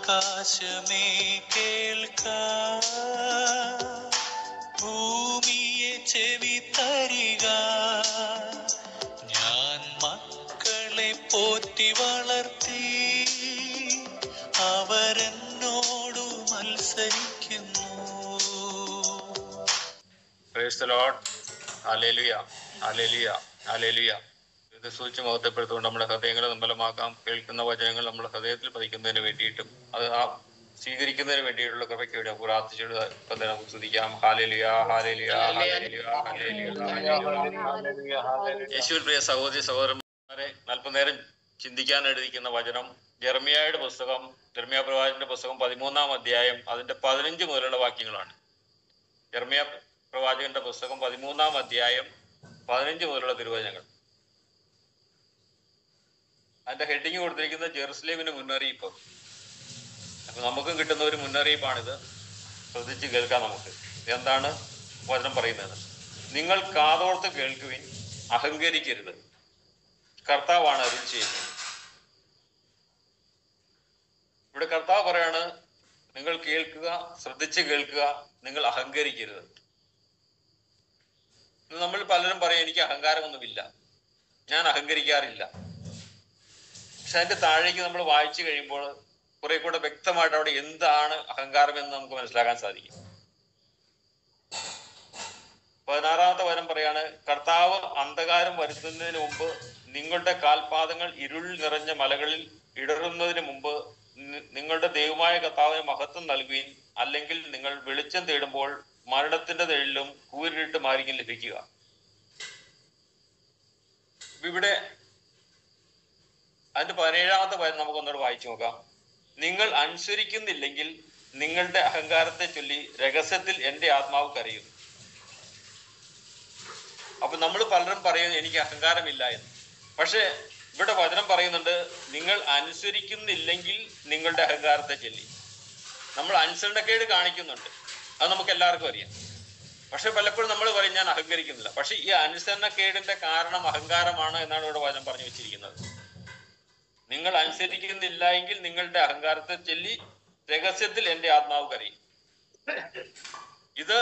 ആകാശമേ കേൾക്ക, ഭൂമിയെ ചെവി തരിക. ഞാൻ മക്കളെ പോറ്റി വളർത്തി, അവരെന്നോടു മത്സരിക്കുന്നു. Praise the Lord. Hallelujah, hallelujah, hallelujah. ഇത് സൂക്ഷിച്ച് മഹത്വപ്പെടുത്തുകൊണ്ട് നമ്മുടെ ഹൃദയങ്ങളെ നിർമ്മലമാക്കാം. കേൾക്കുന്ന വചനങ്ങൾ നമ്മുടെ ഹൃദയത്തിൽ പതിക്കുന്നതിന് വേണ്ടിയിട്ടും അത് സ്വീകരിക്കുന്നതിന് വേണ്ടിയിട്ടുള്ള കൃപയ്ക്ക് വേണ്ടി നമുക്ക് പ്രാർത്ഥിച്ചിട്ട് നമുക്ക് സ്തുതിക്കാം. Hallelujah, hallelujah, hallelujah, hallelujah. യേശുവിൽ പ്രിയ സഹോദരി സഹോദരന്മാരെ, അല്പനേരം ചിന്തിക്കാൻ എഴുതിക്കുന്ന വചനം യെരമ്യായുടെ പുസ്തകം, യെരമ്യാ പ്രവാചകന്റെ പുസ്തകം 13-ാം അധ്യായം അതിന്റെ 15 മുതലുള്ള വാക്യങ്ങളാണ്. യെരമ്യാ പ്രവാചകന്റെ പുസ്തകം 13-ാം അധ്യായം 15 മുതലുള്ള തിരുവചനങ്ങൾ. അതിന്റെ ഹെഡിങ് കൊടുത്തിരിക്കുന്നത് ജെറുസലേമിന് മുന്നറിയിപ്പ്. അപ്പൊ നമുക്കും കിട്ടുന്ന ഒരു മുന്നറിയിപ്പാണിത്. ശ്രദ്ധിച്ച് കേൾക്കാം നമുക്ക്. എന്താണ് വചനം പറയുന്നത്? നിങ്ങൾ കാതോർത്ത് കേൾക്കുവിൻ, അഹങ്കരിക്കരുത്, കർത്താവാണ് അരുൾ ചെയ്യുന്നത്. ഇവിടെ കർത്താവ് പറയാണ്, നിങ്ങൾ കേൾക്കുക, ശ്രദ്ധിച്ച് കേൾക്കുക, നിങ്ങൾ അഹങ്കരിക്കരുത്. നമ്മൾ പലരും പറയും, എനിക്ക് അഹങ്കാരമൊന്നുമില്ല, ഞാൻ അഹങ്കരിക്കാറില്ല. പക്ഷെ അതിന്റെ താഴേക്ക് നമ്മൾ വായിച്ചു കഴിയുമ്പോൾ കുറെ കൂടെ വ്യക്തമായിട്ട് അവിടെ എന്താണ് അഹങ്കാരം എന്ന് നമുക്ക് മനസ്സിലാക്കാൻ സാധിക്കും. 16-ാമത്തെ വചനം പറയാണ്, കർത്താവ് അന്ധകാരം വരുത്തുന്നതിന് മുമ്പ് നിങ്ങളുടെ കാൽപാദങ്ങൾ ഇരുൾ നിറഞ്ഞ മലകളിൽ ഇടറുന്നതിന് മുമ്പ് നിങ്ങളുടെ ദൈവമായ കർത്താവിന് മഹത്വം നൽകുകയും, അല്ലെങ്കിൽ നിങ്ങൾ വെളിച്ചം തേടുമ്പോൾ മരണത്തിന്റെ നിഴലിലും കൂരിട്ട് മാരിക്കും ലഭിക്കുക. ഇവിടെ അതിന്റെ 17-ാമത്തെ വചനം നമുക്കൊന്നുകൂടെ വായിച്ചു നോക്കാം. നിങ്ങൾ അനുസരിക്കുന്നില്ലെങ്കിൽ നിങ്ങളുടെ അഹങ്കാരത്തെ ചൊല്ലി രഹസ്യത്തിൽ എന്റെ ആത്മാവ് കരയുന്നു. അപ്പൊ നമ്മൾ പലരും പറയുന്നു എനിക്ക് അഹങ്കാരമില്ല എന്ന്. പക്ഷെ ഇവിടെ വചനം പറയുന്നുണ്ട്, നിങ്ങൾ അനുസരിക്കുന്നില്ലെങ്കിൽ നിങ്ങളുടെ അഹങ്കാരത്തെ ചൊല്ലി. നമ്മൾ അനുസരണക്കേട് കാണിക്കുന്നുണ്ട്, അത് നമുക്ക് എല്ലാവർക്കും അറിയാം. പക്ഷെ പലപ്പോഴും നമ്മൾ പറയും ഞാൻ അഹങ്കരിക്കുന്നില്ല. പക്ഷെ ഈ അനുസരണക്കേടിന്റെ കാരണം അഹങ്കാരമാണ് എന്നാണ് ഇവിടെ വചനം പറഞ്ഞു വെച്ചിരിക്കുന്നത്. നിങ്ങൾ അനുസരിക്കുന്നില്ല എങ്കിൽ നിങ്ങളുടെ അഹങ്കാരത്തെ ചൊല്ലി രഹസ്യത്തിൽ എന്റെ ആത്മാവ് കരയും. ഇത്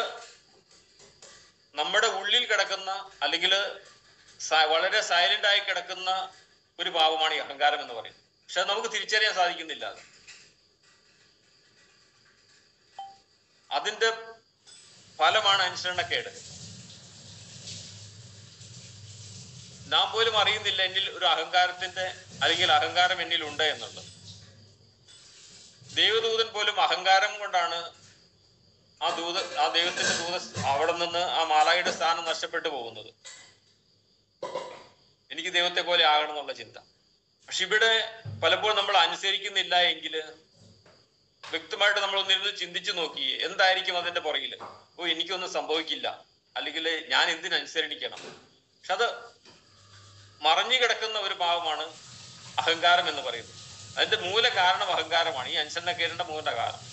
നമ്മുടെ ഉള്ളിൽ കിടക്കുന്ന, അല്ലെങ്കിൽ വളരെ സൈലന്റ് ആയി കിടക്കുന്ന ഒരു പാപമാണ് ഈ അഹങ്കാരം എന്ന് പറയുന്നത്. പക്ഷെ അത് നമുക്ക് തിരിച്ചറിയാൻ സാധിക്കുന്നില്ല. അതിന്റെ ഫലമാണ് അനുസരണക്കേട്. നാം പോലും അറിയുന്നില്ല എന്നിൽ ഒരു അഹങ്കാരത്തിന്റെ, അല്ലെങ്കിൽ അഹങ്കാരം എന്നിൽ ഉണ്ട് എന്നുള്ളത്. ദൈവദൂതൻ പോലും അഹങ്കാരം കൊണ്ടാണ് ആ ദൈവത്തിന്റെ ദൂത അവിടെ നിന്ന് ആ മാലാഖയുടെ സ്ഥാനം നഷ്ടപ്പെട്ടു പോകുന്നത്. എനിക്ക് ദൈവത്തെ പോലെ ആകണം എന്നുള്ള ചിന്ത. പക്ഷെ ഇവിടെ പലപ്പോഴും നമ്മൾ അനുസരിക്കുന്നില്ല എങ്കിൽ വ്യക്തമായിട്ട് നമ്മൾ ഒന്നിരുന്ന് ചിന്തിച്ചു നോക്കി എന്തായിരിക്കും അതിന്റെ പുറകില്. എനിക്കൊന്നും സംഭവിക്കില്ല, അല്ലെങ്കിൽ ഞാൻ എന്തിനനുസരിക്കണം. പക്ഷെ അത് മറഞ്ഞു കിടക്കുന്ന ഒരു ഭാവമാണ് അഹങ്കാരം എന്ന് പറയുന്നത്. അതിന്റെ മൂല കാരണം അഹങ്കാരമാണ്, ഈ അനുസരണക്കേടിന്റെ മൂല കാരണം.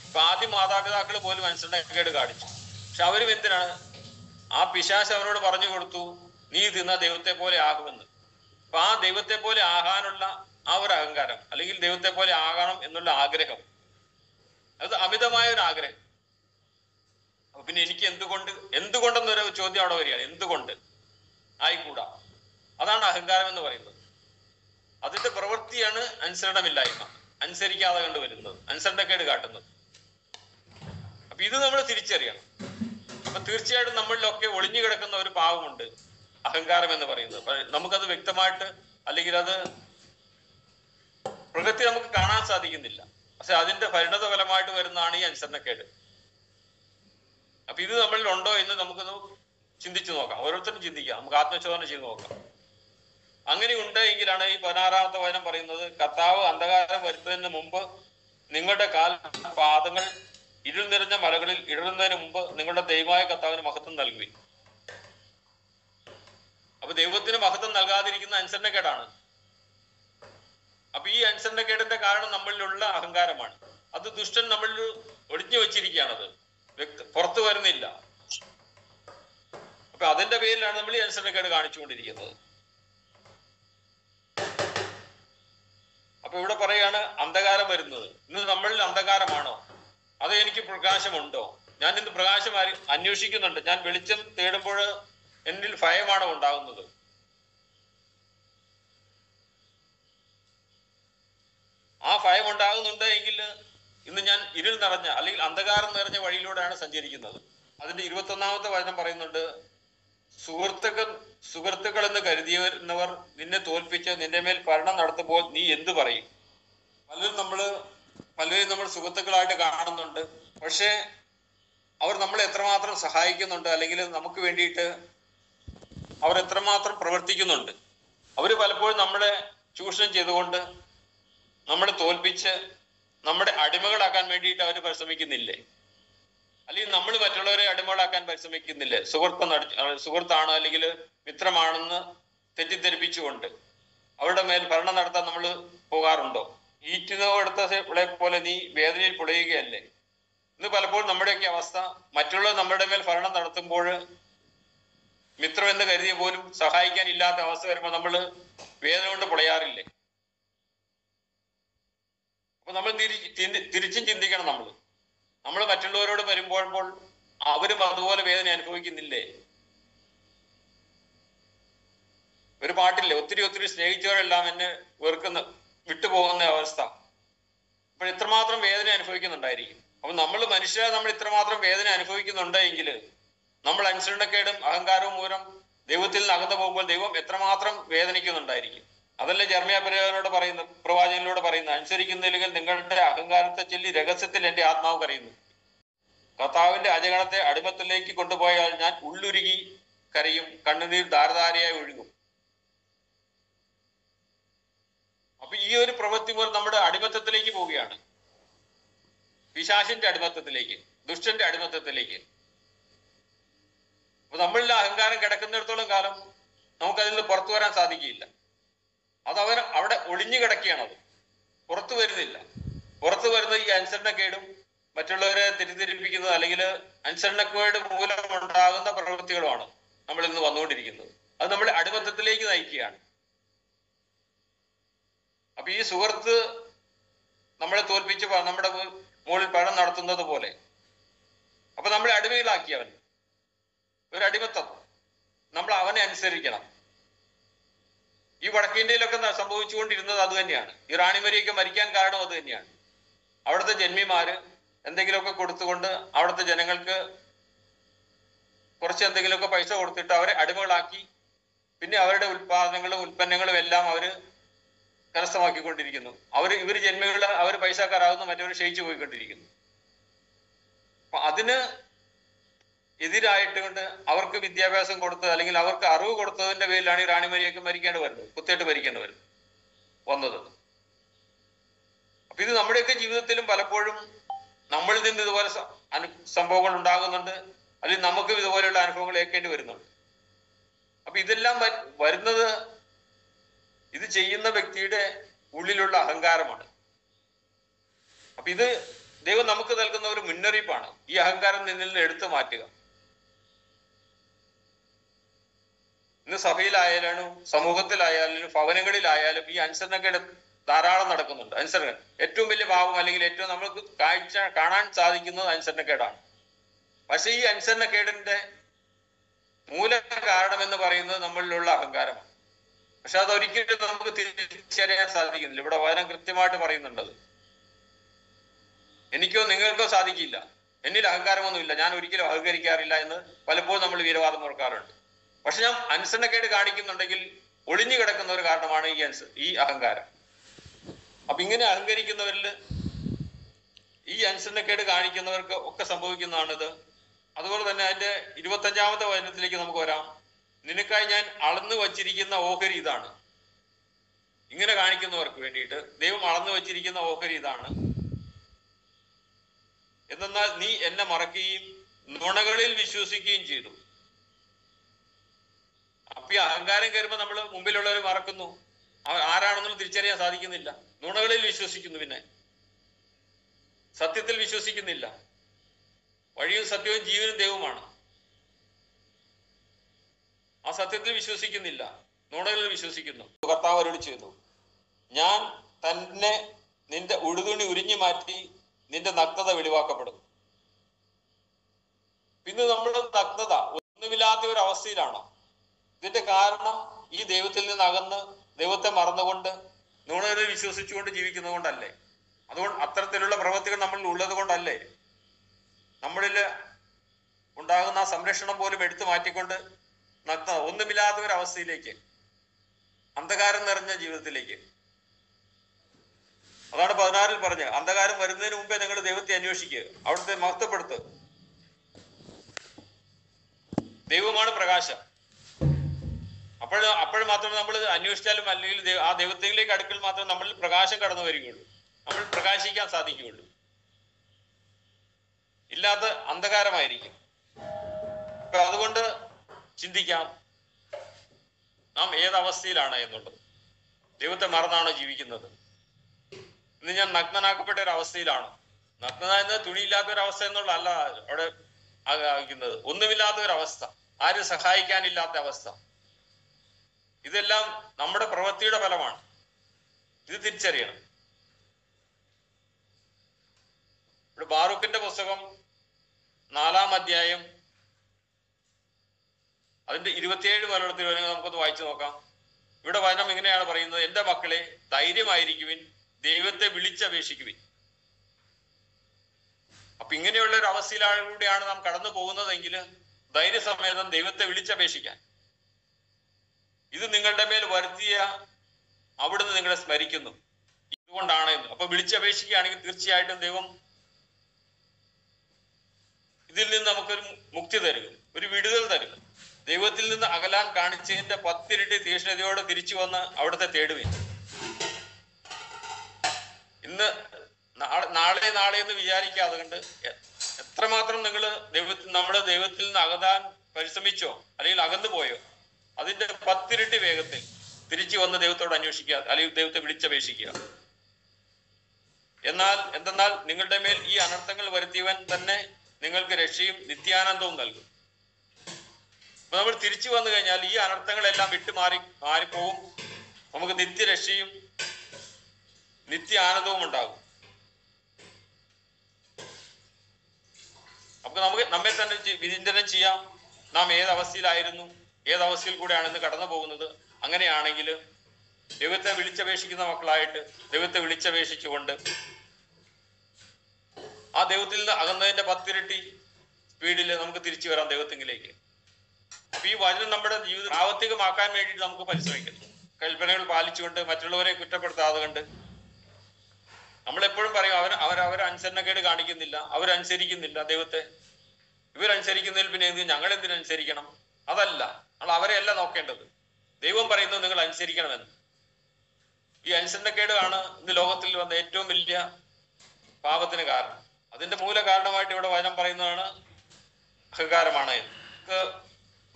ഇപ്പൊ ആദ്യം മാതാപിതാക്കൾ പോലും അനുസരണക്കേട് കാണിച്ചു. പക്ഷെ അവരും എന്തിനാണ്? ആ പിശാച് അവരോട് പറഞ്ഞു കൊടുത്തു, നീ തിന്ന ദൈവത്തെ പോലെ ആകുമെന്ന്. അപ്പൊ ആ ദൈവത്തെ പോലെ ആകാനുള്ള ആ ഒരു അഹങ്കാരം, അല്ലെങ്കിൽ ദൈവത്തെ പോലെ ആകണം എന്നുള്ള ആഗ്രഹം, അത് അമിതമായ ഒരു ആഗ്രഹം. അപ്പൊ പിന്നെ എനിക്ക് എന്തുകൊണ്ടെന്നൊരു ചോദ്യം അവിടെ വരികയാണ്. എന്തുകൊണ്ട് ആയിക്കൂടാ? അതാണ് അഹങ്കാരം എന്ന് പറയുന്നത്. അതിന്റെ പ്രവൃത്തിയാണ് അനുസരണമില്ലായ്മ, അനുസരിക്കാതെ കണ്ടുവരുന്നത്, അനുസരണക്കേട് കാട്ടുന്നത്. അപ്പൊ ഇത് നമ്മൾ തിരിച്ചറിയണം. അപ്പൊ തീർച്ചയായിട്ടും നമ്മളിലൊക്കെ ഒളിഞ്ഞു കിടക്കുന്ന ഒരു പാവമുണ്ട്, അഹങ്കാരം എന്ന് പറയുന്നത്. നമുക്കത് വ്യക്തമായിട്ട്, അല്ലെങ്കിൽ അത് പ്രകൃതി നമുക്ക് കാണാൻ സാധിക്കുന്നില്ല. പക്ഷെ അതിന്റെ പരിണത ഫലമായിട്ട് വരുന്നതാണ് ഈ അനുസരണക്കേട്. അപ്പൊ ഇത് നമ്മളിൽ ഉണ്ടോ എന്ന് നമുക്കൊന്ന് ചിന്തിച്ചു നോക്കാം. ഓരോരുത്തരും ചിന്തിക്കാം, നമുക്ക് ആത്മശോധന ചെയ്ത് നോക്കാം. അങ്ങനെ ഉണ്ട് എങ്കിലാണ് ഈ 16-ാമത്തെ വചനം പറയുന്നത്, കർത്താവ് അന്ധകാരം വരുത്തുന്നതിന് മുമ്പ് നിങ്ങളുടെ പാദങ്ങൾ ഇരുൾ നിറഞ്ഞ മലകളിൽ ഇടറുന്നതിന് മുമ്പ് നിങ്ങളുടെ ദൈവമായ കർത്താവിന് മഹത്വം നൽകുകയും. അപ്പൊ ദൈവത്തിന് മഹത്വം നൽകാതിരിക്കുന്ന അനുസരണക്കേടാണ്. അപ്പൊ ഈ അനുസരണക്കേടിന്റെ കാരണം നമ്മളിലുള്ള അഹങ്കാരമാണ്. അത് ദുഷ്ടൻ നമ്മളിൽ ഒളിഞ്ഞു വെച്ചിരിക്കുകയാണത്, പുറത്തു വരുന്നില്ല. അപ്പൊ അതിന്റെ പേരിലാണ് നമ്മൾ ഈ അനുസരണക്കേട് കാണിച്ചുകൊണ്ടിരിക്കുന്നത്. അപ്പൊ ഇവിടെ പറയാണ് അന്ധകാരം വരുന്നത്. ഇന്ന് നമ്മളിൽ അന്ധകാരമാണോ, അതോ എനിക്ക് പ്രകാശമുണ്ടോ? ഞാൻ ഇന്ന് പ്രകാശം അന്വേഷിക്കുന്നുണ്ട്. ഞാൻ വെളിച്ചം തേടുമ്പോൾ എന്നിൽ ഭയമാണോ ഉണ്ടാകുന്നത്? ആ ഭയം ഉണ്ടാകുന്നുണ്ട് എങ്കിൽ ഇന്ന് ഞാൻ ഇരുൾ നിറഞ്ഞ അല്ലെങ്കിൽ അന്ധകാരം നിറഞ്ഞ വഴിയിലൂടെയാണ് സഞ്ചരിക്കുന്നത്. അതിന്റെ 21-ാമത്തെ വചനം പറയുന്നുണ്ട്, സുഹൃത്തുക്കൾ എന്ന് കരുതിയവർ നിന്നെ തോൽപ്പിച്ച് നിന്റെ മേൽ ഭരണം നടത്തുമ്പോൾ നീ എന്ത് പറയും? പലരെയും നമ്മൾ സുഹൃത്തുക്കളായിട്ട് കാണുന്നുണ്ട്. പക്ഷേ അവർ നമ്മളെ എത്രമാത്രം സഹായിക്കുന്നുണ്ട്, അല്ലെങ്കിൽ നമുക്ക് വേണ്ടിയിട്ട് അവർ എത്രമാത്രം പ്രവർത്തിക്കുന്നുണ്ട്? അവര് പലപ്പോഴും നമ്മളെ ചൂഷണം ചെയ്തുകൊണ്ട് നമ്മളെ തോൽപ്പിച്ച് നമ്മുടെ അടിമകളാക്കാൻ വേണ്ടിയിട്ട് അവർ പരിശ്രമിക്കുന്നില്ലേ? അല്ലെങ്കിൽ നമ്മൾ മറ്റുള്ളവരെ അടിമകളാക്കാൻ പരിശ്രമിക്കുന്നില്ലേ? സുഹൃത്താണ് അല്ലെങ്കിൽ മിത്രമാണെന്ന് തെറ്റിദ്ധരിപ്പിച്ചുകൊണ്ട് അവരുടെ മേൽ ഭരണം നടത്താൻ നമ്മൾ പോകാറുണ്ടോ? ഈറ്റിനോടുത്തവളെ പോലെ നീ വേദനയിൽ പൊളയുകയല്ലേ? ഇന്ന് പലപ്പോഴും നമ്മുടെയൊക്കെ അവസ്ഥ, മറ്റുള്ളവർ നമ്മുടെ മേൽ ഭരണം നടത്തുമ്പോൾ മിത്രം എന്ന് കരുതിയ പോലും സഹായിക്കാൻ ഇല്ലാത്ത അവസ്ഥ വരുമ്പോൾ നമ്മൾ വേദന കൊണ്ട് പൊളയാറില്ലേ? അപ്പൊ നമ്മൾ തിരിച്ചും ചിന്തിക്കണം. നമ്മൾ മറ്റുള്ളവരോട് വരുമ്പോൾ അവരും അതുപോലെ വേദന അനുഭവിക്കുന്നില്ലേ? ഒരു പാട്ടില്ലേ, ഒത്തിരി സ്നേഹിച്ചവരെല്ലാം എന്നെ വിട്ടുപോകുന്ന അവസ്ഥ. അപ്പോൾ ഇത്രമാത്രം വേദന അനുഭവിക്കുന്നുണ്ടായിരിക്കും. അപ്പൊ നമ്മൾ ഇത്രമാത്രം വേദന അനുഭവിക്കുന്നുണ്ടെങ്കിൽ നമ്മൾ അനുസരണക്കേടും അഹങ്കാരവും മൂലം ദൈവത്തിൽ നിന്ന് അകന്നു പോകുമ്പോൾ ദൈവം എത്രമാത്രം വേദനിക്കുന്നുണ്ടായിരിക്കും. അതല്ലേ ജെറമ്യാ പ്രവാചകനിലൂടെ പറയുന്നത്, അനുസരിക്കുന്നില്ലെങ്കിൽ നിങ്ങളുടെ അഹങ്കാരത്തെ ചൊല്ലി രഹസ്യത്തിൽ എന്റെ ആത്മാവ് കരയുന്നു. കർത്താവിന്റെ അജഗണത്തെ അടിമത്തിലേക്ക് കൊണ്ടുപോയാൽ ഞാൻ ഉള്ളുരുകി കരയും, കണ്ണുനീർ ധാരധാരയായി ഒഴുകും. അപ്പൊ ഈ ഒരു പ്രവൃത്തി മൂലം നമ്മുടെ അടിമത്തത്തിലേക്ക് പോവുകയാണ്, പിശാചിന്റെ അടിമത്തത്തിലേക്ക്, ദുഷ്ടന്റെ അടിമത്തത്തിലേക്ക്. അപ്പൊ നമ്മളിൽ അഹങ്കാരം കിടക്കുന്നിടത്തോളം കാലം നമുക്കതിൽ നിന്ന് പുറത്തു വരാൻ സാധിക്കില്ല. അതവർ അവിടെ ഒളിഞ്ഞു കിടക്കുകയാണത്, പുറത്തു വരുന്നില്ല. പുറത്തു വരുന്നത് ഈ അനുസരണക്കേടും മറ്റുള്ളവരെ തെറ്റിദ്ധരിപ്പിക്കുന്നത് അല്ലെങ്കിൽ അനുസരണക്കേട് മൂലം ഉണ്ടാകുന്ന പ്രവൃത്തികളുമാണ് നമ്മൾ ഇന്ന് വന്നുകൊണ്ടിരിക്കുന്നത്. അത് നമ്മളെ അടിമത്തത്തിലേക്ക് നയിക്കുകയാണ്. അപ്പൊ ഈ സുഹൃത്ത് നമ്മളെ തോൽപ്പിച്ച് നമ്മുടെ മുകളിൽ ഭരണം നടത്തുന്നത് പോലെ അപ്പൊ നമ്മളെ അടിമയിലാക്കി അവൻ. ഒരു അടിമത്തം, നമ്മൾ അവനെ അനുസരിക്കണം. ഈ വടക്കേ ഇന്ത്യയിലൊക്കെ സംഭവിച്ചുകൊണ്ടിരുന്നത് അത് തന്നെയാണ്. ഈ റാണിമരിയൊക്കെ മരിക്കാൻ കാരണം അത് തന്നെയാണ്. അവിടുത്തെ ജന്മിമാര് എന്തെങ്കിലുമൊക്കെ കൊടുത്തുകൊണ്ട് അവിടുത്തെ ജനങ്ങൾക്ക് കുറച്ച് എന്തെങ്കിലുമൊക്കെ പൈസ കൊടുത്തിട്ട് അവരെ അടിമകളാക്കി, പിന്നെ അവരുടെ ഉൽപ്പന്നങ്ങളും എല്ലാം അവര് കരസ്ഥമാക്കിക്കൊണ്ടിരിക്കുന്നു. ഇവര് ജന്മികള് അവർ പൈസക്കാരാകുന്നു, മറ്റവർ ക്ഷയിച്ചു പോയിക്കൊണ്ടിരിക്കുന്നു. അപ്പൊ അതിന് എതിരായിട്ട് കൊണ്ട് അവർക്ക് വിദ്യാഭ്യാസം കൊടുത്തത് അല്ലെങ്കിൽ അവർക്ക് അറിവ് കൊടുത്തതിന്റെ പേരിലാണ് ഈ റാണിമരിയൊക്കെ മരിക്കേണ്ടി വരുന്നത്, കുത്തേറ്റ് മരിക്കേണ്ടി വന്നത്. അപ്പൊ ഇത് നമ്മുടെയൊക്കെ ജീവിതത്തിലും പലപ്പോഴും നമ്മളിൽ നിന്ന് ഇതുപോലെ സംഭവങ്ങൾ ഉണ്ടാകുന്നുണ്ട്, അല്ലെങ്കിൽ നമുക്കും ഇതുപോലെയുള്ള അനുഭവങ്ങൾ ഏൽക്കേണ്ടി വരുന്നുണ്ട്. അപ്പൊ ഇതെല്ലാം വരുന്നത് ഇത് ചെയ്യുന്ന വ്യക്തിയുടെ ഉള്ളിലുള്ള അഹങ്കാരമാണ്. അപ്പൊ ഇത് ദൈവം നമുക്ക് നൽകുന്ന ഒരു മുന്നറിയിപ്പാണ്, ഈ അഹങ്കാരം നിന്നിൽ നിന്ന് എടുത്തു മാറ്റുക. ഇന്ന് സഭയിലായാലും സമൂഹത്തിലായാലും ഭവനങ്ങളിലായാലും ഈ അനുസരണക്കേട് ധാരാളം നടക്കുന്നുണ്ട്. അനുസരണം ഏറ്റവും വലിയ പാപം, അല്ലെങ്കിൽ ഏറ്റവും നമുക്ക് കാണാൻ സാധിക്കുന്നത് അനുസരണക്കേടാണ്. പക്ഷെ ഈ അനുസരണക്കേടിന്റെ മൂല കാരണം എന്ന് പറയുന്നത് നമ്മളിലുള്ള അഹങ്കാരമാണ്. പക്ഷെ അതൊരിക്കലും നമുക്ക് തിരിച്ചറിയാൻ സാധിക്കുന്നില്ല. ഇവിടെ വചനം കൃത്യമായിട്ട് പറയുന്നുണ്ടത്. എനിക്കോ നിങ്ങൾക്കോ സാധിക്കില്ല, എന്നിൽ അഹങ്കാരമൊന്നുമില്ല, ഞാൻ ഒരിക്കലും അഹങ്കരിക്കാറില്ല എന്ന് പലപ്പോഴും നമ്മൾ വീരവാദം ഓർക്കാറുണ്ട്. പക്ഷെ ഞാൻ അനുസരണക്കേട് കാണിക്കുന്നുണ്ടെങ്കിൽ ഒളിഞ്ഞു കിടക്കുന്ന ഒരു കാരണമാണ് ഈ അഹങ്കാരം. അപ്പൊ ഇങ്ങനെ അഹങ്കരിക്കുന്നവരിൽ ഈ അനുസരണക്കേട് കാണിക്കുന്നവർക്ക് ഒക്കെ സംഭവിക്കുന്നതാണിത്. അതുപോലെ തന്നെ അതിന്റെ 25-ാമത്തെ വചനത്തിലേക്ക് നമുക്ക് വരാം. നിനക്കായി ഞാൻ അളന്നു വച്ചിരിക്കുന്ന ഓഹരി ഇതാണ്. ഇങ്ങനെ കാണിക്കുന്നവർക്ക് വേണ്ടിയിട്ട് ദൈവം അളന്നു വച്ചിരിക്കുന്ന ഓഹരി ഇതാണ്. എന്നാൽ നീ എന്നെ മറക്കുകയും നുണകളിൽ വിശ്വസിക്കുകയും ചെയ്തു. അപ്പൊ ഈ അഹങ്കാരം കയറുമ്പോൾ നമ്മൾ മുമ്പിലുള്ളവർ മറക്കുന്നു, ആരാണെന്നും തിരിച്ചറിയാൻ സാധിക്കുന്നില്ല. നുണകളിൽ വിശ്വസിക്കുന്നു, പിന്നെ സത്യത്തിൽ വിശ്വസിക്കുന്നില്ല. വഴിയും സത്യവും ജീവനും ദൈവമാണ്. ആ സത്യത്തിൽ വിശ്വസിക്കുന്നില്ല, നുണകളിൽ വിശ്വസിക്കുന്നു. കർത്താവ് അരുളി ചെയ്തു, ഞാൻ തന്നെ നിന്റെ ഉടുതുണി ഉരിഞ്ഞു മാറ്റി നിന്റെ നഗ്നത വെളിവാക്കപ്പെടും. പിന്നെ നമ്മുടെ നഗ്നത ഒന്നുമില്ലാത്ത ഒരു അവസ്ഥയിലാണോ? ഇതിന്റെ കാരണം ഈ ദൈവത്തിൽ നിന്ന് അകന്ന് ദൈവത്തെ മറന്നുകൊണ്ട് നുണയെ വിശ്വസിച്ചുകൊണ്ട് ജീവിക്കുന്നത് കൊണ്ടല്ലേ? അതുകൊണ്ട് അത്തരത്തിലുള്ള പ്രവൃത്തികൾ നമ്മളിൽ ഉള്ളത് കൊണ്ടല്ലേ നമ്മളിൽ ഉണ്ടാകുന്ന ആ സംരക്ഷണം പോലും എടുത്തു മാറ്റിക്കൊണ്ട് നഗ്നത ഒന്നുമില്ലാത്ത ഒരു അവസ്ഥയിലേക്ക്, അന്ധകാരം നിറഞ്ഞ ജീവിതത്തിലേക്ക്. അതാണ് 16 പറഞ്ഞത്, അന്ധകാരം വരുന്നതിന് മുമ്പേ നിങ്ങൾ ദൈവത്തെ അന്വേഷിക്കുക, അവിടുത്തെ മഹത്വപ്പെടുത്തുക. ദൈവമാണ് പ്രകാശം. അപ്പോൾ മാത്രമേ നമ്മൾ അന്വേഷിച്ചാലും അല്ലെങ്കിൽ ആ ദൈവത്തിലേക്ക് അടുക്കൽ മാത്രമേ നമ്മളിൽ പ്രകാശം കടന്നു വരികയുള്ളൂ, നമ്മൾ പ്രകാശിക്കാൻ സാധിക്കുകയുള്ളൂ. ഇല്ലാത്ത അന്ധകാരമായിരിക്കും. അപ്പൊ അതുകൊണ്ട് ചിന്തിക്കാം, നാം ഏതവസ്ഥയിലാണ് എന്നുള്ളത്. ദൈവത്തെ മറന്നാണോ ജീവിക്കുന്നത്? ഇന്ന് ഞാൻ നഗ്നനാക്കപ്പെട്ട ഒരു അവസ്ഥയിലാണ്. നഗ്നത എന്നത് തുണിയില്ലാത്ത ഒരു അവസ്ഥ എന്നുള്ളതല്ല അവിടെ ആകുന്നത്. ഒന്നുമില്ലാത്ത ഒരു അവസ്ഥ, ആരും സഹായിക്കാനില്ലാത്ത അവസ്ഥ. ഇതെല്ലാം നമ്മുടെ പ്രവൃത്തിയുടെ ഫലമാണ്. ഇത് തിരിച്ചറിയണം. ഇവിടെ ബാറൂക്കിന്റെ പുസ്തകം 4-ാം അധ്യായം അതിന്റെ 27 മുതലെടുത്ത് നമുക്കൊന്ന് വായിച്ചു നോക്കാം. ഇവിടെ വചനം ഇങ്ങനെയാണ് പറയുന്നത്: എന്റെ മക്കളെ, ധൈര്യമായിരിക്കുവിൻ, ദൈവത്തെ വിളിച്ചപേക്ഷിക്കുവിൻ. അപ്പൊ ഇങ്ങനെയുള്ള ഒരു അവസ്ഥയിലൂടെയാണ് നാം കടന്നു പോകുന്നതെങ്കിൽ ധൈര്യസമേതം ദൈവത്തെ വിളിച്ചപേക്ഷിക്കാൻ. ഇത് നിങ്ങളുടെ മേൽ വരുത്തിയ അവിടുന്ന് നിങ്ങളെ സ്മരിക്കുന്നു, ഇതുകൊണ്ടാണ് എന്ന്. അപ്പൊ വിളിച്ചപേക്ഷിക്കുകയാണെങ്കിൽ തീർച്ചയായിട്ടും ദൈവം ഇതിൽ നിന്ന് നമുക്കൊരു മുക്തി തരുക, ഒരു വിടുതൽ തരുക. ദൈവത്തിൽ നിന്ന് അകലാൻ കാണിച്ചതിന്റെ 10 ഇരട്ടി തീക്ഷ്ണതയോടെ തിരിച്ചു വന്ന് അവിടുത്തെ തേടുവിൻ. ഇന്ന് നാളെ എന്ന് വിചാരിക്കാതെ കണ്ട് എത്രമാത്രം നിങ്ങൾ നമ്മുടെ ദൈവത്തിൽ നിന്ന് അകലാൻ പരിശ്രമിച്ചോ അല്ലെങ്കിൽ അകന്നു പോയോ, അതിന്റെ 10 ഇരട്ടി വേഗത്തിൽ തിരിച്ചു വന്ന് ദൈവത്തോട് അന്വേഷിക്കുക, അല്ലെങ്കിൽ ദൈവത്തെ വിളിച്ചപേക്ഷിക്കുക. എന്തെന്നാൽ നിങ്ങളുടെ മേൽ ഈ അനർത്ഥങ്ങൾ വരുത്തിയവൻ തന്നെ നിങ്ങൾക്ക് രക്ഷയും നിത്യാനന്ദവും നൽകും. അപ്പൊ നമ്മൾ തിരിച്ചു വന്നു കഴിഞ്ഞാൽ ഈ അനർത്ഥങ്ങളെല്ലാം മാറിപ്പോവും. നമുക്ക് നിത്യരക്ഷയും നിത്യ ആനന്ദവും ഉണ്ടാകും. അപ്പൊ നമുക്ക് നമ്മെ തന്നെ വിചിന്തനം ചെയ്യാം, നാം ഏതവസ്ഥയിലായിരുന്നു, ഏതവസ്ഥയിൽ കൂടെയാണ് ഇന്ന് കടന്നു പോകുന്നത്. അങ്ങനെയാണെങ്കിൽ ദൈവത്തെ വിളിച്ചപേക്ഷിക്കുന്ന മക്കളായിട്ട് ദൈവത്തെ വിളിച്ചപേക്ഷിച്ചുകൊണ്ട് ആ ദൈവത്തിൽ നിന്ന് അകന്നതിന്റെ 10 ഇരട്ടി സ്പീഡിൽ നമുക്ക് തിരിച്ചു വരാം ദൈവത്തിങ്കിലേക്ക്. അപ്പൊ ഈ വചനം നമ്മുടെ ജീവിതം പ്രാവർത്തികമാക്കാൻ വേണ്ടിയിട്ട് നമുക്ക് പരിശ്രമിക്കണം. കൽപ്പനകൾ പാലിച്ചുകൊണ്ട്, മറ്റുള്ളവരെ കുറ്റപ്പെടുത്താതെ കണ്ട്. നമ്മളെപ്പോഴും പറയും അവരനുസരണക്കേട് കാണിക്കുന്നില്ല, അവരനുസരിക്കുന്നില്ല ദൈവത്തെ. ഇവരനുസരിക്കുന്നതിൽ പിന്നെ ഞങ്ങൾ എന്തിനനുസരിക്കണം? അതല്ല, നമ്മൾ അവരെയല്ല നോക്കേണ്ടത്. ദൈവം പറയുന്നത് നിങ്ങൾ അനുസരിക്കണമെന്ന്. ഈ അനുസരണക്കേട് ആണ് ഇന്ന് ലോകത്തിൽ വന്ന ഏറ്റവും വലിയ പാപത്തിന് കാരണം. അതിന്റെ മൂല കാരണമായിട്ട് ഇവിടെ വചനം പറയുന്നതാണ് അഹങ്കാരമാണ്.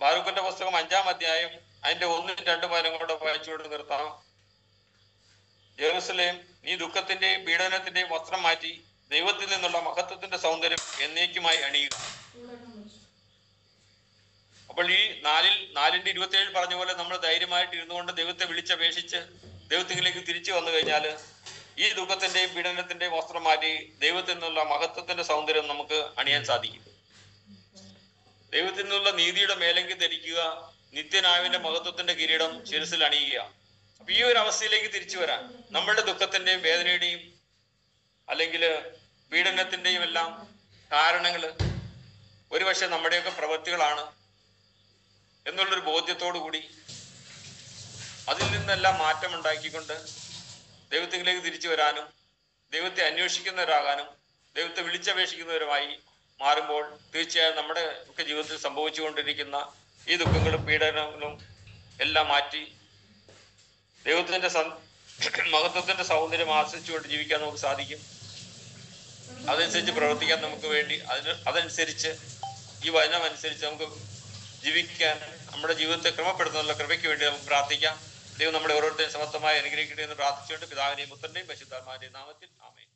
ബാറൂക്കിന്റെ പുസ്തകം 5-ാം അധ്യായം അതിന്റെ 1-2 വചനങ്ങളോടെ വായിച്ചുകൊണ്ട് നിർത്താം. ജെറുസലേം, നീ ദുഃഖത്തിന്റെയും പീഡനത്തിന്റെയും വസ്ത്രം മാറ്റി ദൈവത്തിൽ നിന്നുള്ള മഹത്വത്തിന്റെ സൗന്ദര്യം എന്നേക്കുമായി അണിയുക. അപ്പോൾ ഈ 4-ന്റെ 27 പറഞ്ഞ പോലെ നമ്മൾ ധൈര്യമായിട്ട് ഇരുന്നുകൊണ്ട് ദൈവത്തെ വിളിച്ചപേക്ഷിച്ച് ദൈവത്തിലേക്ക് തിരിച്ചു വന്നു കഴിഞ്ഞാൽ ഈ ദുഃഖത്തിന്റെയും പീഡനത്തിന്റെയും വസ്ത്രം മാറ്റി ദൈവത്തിൽ നിന്നുള്ള മഹത്വത്തിന്റെ സൗന്ദര്യം നമുക്ക് അണിയാൻ സാധിക്കും. ദൈവത്തിൽ നിന്നുള്ള നീതിയുടെ മേലങ്കി ധരിക്കുക, നിത്യനായവന്റെ മഹത്വത്തിന്റെ കിരീടം ശിരസിൽ അണിയുക. അപ്പൊ ഈ ഒരു അവസ്ഥയിലേക്ക് തിരിച്ചു വരാൻ നമ്മളുടെ ദുഃഖത്തിന്റെയും വേദനയുടെയും അല്ലെങ്കിൽ പീഡനത്തിന്റെയും എല്ലാം കാരണങ്ങള് ഒരുപക്ഷെ നമ്മുടെയൊക്കെ പ്രവൃത്തികളാണ് എന്നുള്ളൊരു ബോധ്യത്തോടു കൂടി അതിൽ നിന്നെല്ലാം മാറ്റം ഉണ്ടാക്കിക്കൊണ്ട് ദൈവത്തിലേക്ക് തിരിച്ചു വരാനും ദൈവത്തെ അന്വേഷിക്കുന്നവരാകാനും ദൈവത്തെ വിളിച്ചപേക്ഷിക്കുന്നവരുമായി മാറുമ്പോൾ തീർച്ചയായും നമ്മുടെ ഒക്കെ ജീവിതത്തിൽ സംഭവിച്ചുകൊണ്ടിരിക്കുന്ന ഈ ദുഃഖങ്ങളും പീഡനങ്ങളും എല്ലാം മാറ്റി ദൈവത്തിന്റെ മഹത്വത്തിന്റെ സൗന്ദര്യം ആസ്വദിച്ചുകൊണ്ട് ജീവിക്കാൻ നമുക്ക് സാധിക്കും. അതനുസരിച്ച് പ്രവർത്തിക്കാൻ നമുക്ക് വേണ്ടി അതനുസരിച്ച് ഈ വചനം അനുസരിച്ച് നമുക്ക് ജീവിക്കാൻ നമ്മുടെ ജീവിതത്തെ ക്രമപ്പെടുത്തുന്നുള്ള കൃപയ്ക്ക് വേണ്ടി നമുക്ക് പ്രാർത്ഥിക്കാം. ദൈവം നമ്മളെ ഓരോരുത്തരെയും സമർത്ഥമായി അനുഗ്രഹിക്കട്ടെ എന്ന് പ്രാർത്ഥിച്ചുകൊണ്ട് പിതാവിന്റെയും പുത്രന്റെയും പരിശുദ്ധാത്മാവിന്റെയും നാമത്തിൽ ആമേൻ.